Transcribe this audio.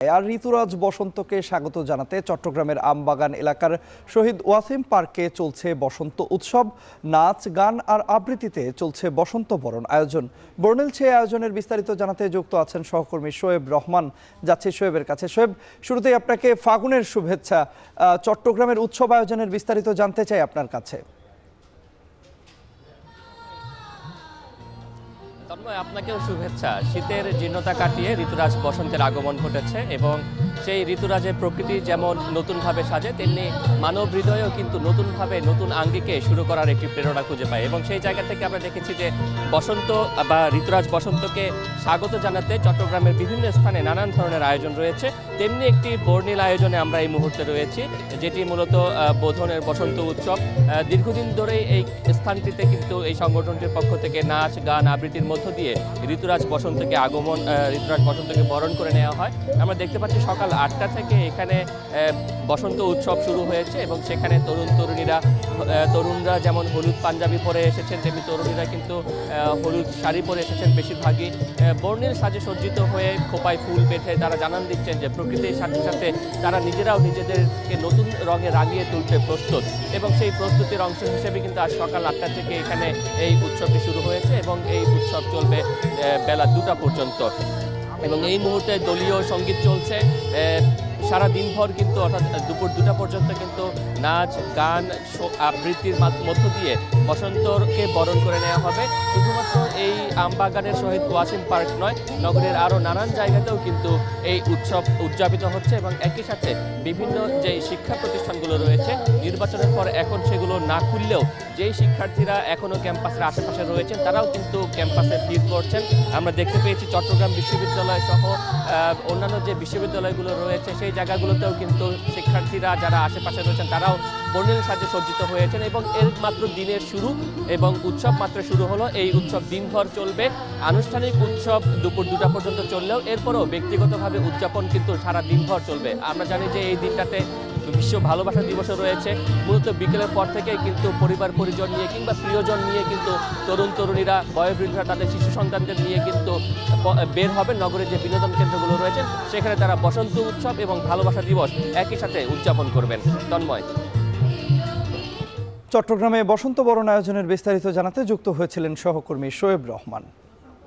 আর ঋতুরাজ বসন্তকে স্বাগত জানাতে চট্টগ্রামের আমবাগান এলাকার শহীদ ওয়াসিম পার্কে চলছে বসন্ত উৎসব। নাচ, গান আর আবৃত্তিতে চলছে বসন্ত বরণ আয়োজন। বর্ণিল ছে আয়োজনের বিস্তারিত জানাতে যুক্ত আছেন সহকর্মী শোয়েব রহমান। যাচ্ছে শোয়েবের কাছে। শোয়েব, শুরুতেই আপনাকে ফাগুনের শুভেচ্ছা। চট্টগ্রামের উৎসব আয়োজনের বিস্তারিত জানতে চাই আপনার কাছে। আপনাকেও শুভেচ্ছা। শীতের জীর্ণতা কাটিয়ে ঋতুরাজ বসন্তের আগমন ঘটেছে এবং সেই ঋতুরাজের প্রকৃতি যেমন নতুনভাবে সাজে, তেমনি মানব হৃদয়েও কিন্তু নতুনভাবে নতুন আঙ্গিকে শুরু করার একটি প্রেরণা খুঁজে পায়। এবং সেই জায়গা থেকে আমরা দেখেছি যে বসন্ত বা ঋতুরাজ বসন্তকে স্বাগত জানাতে চট্টগ্রামের বিভিন্ন স্থানে নানান ধরনের আয়োজন রয়েছে। তেমনি একটি বর্ণিল আয়োজনে আমরা এই মুহূর্তে রয়েছি, যেটি মূলত বোধনের বসন্ত উৎসব। দীর্ঘদিন ধরেই এই স্থানটিতে কিন্তু এই সংগঠনটির পক্ষ থেকে নাচ, গান, আবৃত্তির মধ্য দিয়ে ঋতুরাজ বসন্তকে বরণ করে নেওয়া হয়। আমরা দেখতে পাচ্ছি সকাল 8টা থেকে এখানে বসন্ত উৎসব শুরু হয়েছে এবং সেখানে তরুণরা যেমন হলুদ পাঞ্জাবি পরে এসেছেন, তেমনি তরুণীরা কিন্তু হলুদ শাড়ি পরে এসেছেন। বেশিরভাগই বর্ণিল সাজে সজ্জিত হয়ে খোপায় ফুল বেঁধে তারা জানান দিচ্ছেন যে প্রকৃতির সাথে সাথে তারা নিজেরাও নিজেদেরকে নতুন রঙে রাঙিয়ে তুলতে প্রস্তুত। এবং সেই প্রস্তুতির অংশ হিসেবে কিন্তু আজ সকাল 8টা থেকে এখানে এই উৎসবটি শুরু হয়েছে এবং এই উৎসব চলবে বেলা 2টা পর্যন্ত। এবং এই মুহূর্তে দলীয় সঙ্গীত চলছে সারা দিনভর, কিন্তু অর্থাৎ দুপুর 2টা পর্যন্ত কিন্তু নাচ, গান, আবৃত্তির মধ্য দিয়ে বসন্তকে বরণ করে নেওয়া হবে। শুধুমাত্র এই আমবাগানের শহীদ ওয়াসিম পার্ক নয়, নগরের আরও নানান জায়গাতেও কিন্তু এই উৎসব উদযাপিত হচ্ছে। এবং একই সাথে বিভিন্ন যে শিক্ষা প্রতিষ্ঠানগুলো রয়েছে, নির্বাচনের পর এখন সেগুলো না খুললেও যেই শিক্ষার্থীরা এখনও ক্যাম্পাসের আশেপাশে রয়েছেন তারাও কিন্তু ক্যাম্পাসে ভিড় করছেন। আমরা দেখতে পেয়েছি চট্টগ্রাম বিশ্ববিদ্যালয় সহ অন্যান্য যে বিশ্ববিদ্যালয়গুলো রয়েছে সেই জায়গাগুলোতেও কিন্তু শিক্ষার্থীরা যারা আশেপাশে রয়েছেন তারাও বর্ণিল সাজে সজ্জিত হয়েছেন। এবং এর মাত্র দিনের শুরু এবং উৎসব মাত্র শুরু হলো। এই উৎসব দিনভর চলবে। আনুষ্ঠানিক উৎসব দুপুর 2টা পর্যন্ত চললেও এরপরও ব্যক্তিগতভাবে উদযাপন কিন্তু সারা দিনভর চলবে। আমরা জানি যে এই দিনটাতে বিশ্ব ভালোবাসা দিবসও রয়েছে। মূলত বিকেলের পর থেকেই কিন্তু পরিবার পরিজন নিয়ে কিংবা প্রিয়জন নিয়ে কিন্তু তরুণীরা, বয়োবৃদ্ধরা তাদের শিশু সন্তানদের নিয়ে কিন্তু বের হবে নগরের যে বিনোদন কেন্দ্রগুলো রয়েছে, সেখানে তারা বসন্ত উৎসব এবং ভালোবাসা দিবস একই সাথে উদযাপন করবেন। তন্ময়। চট্টগ্রামে বসন্ত বরণ আয়োজনের বিস্তারিত জানাতে যুক্ত হয়েছিলেন সহকর্মী শোয়েব রহমান।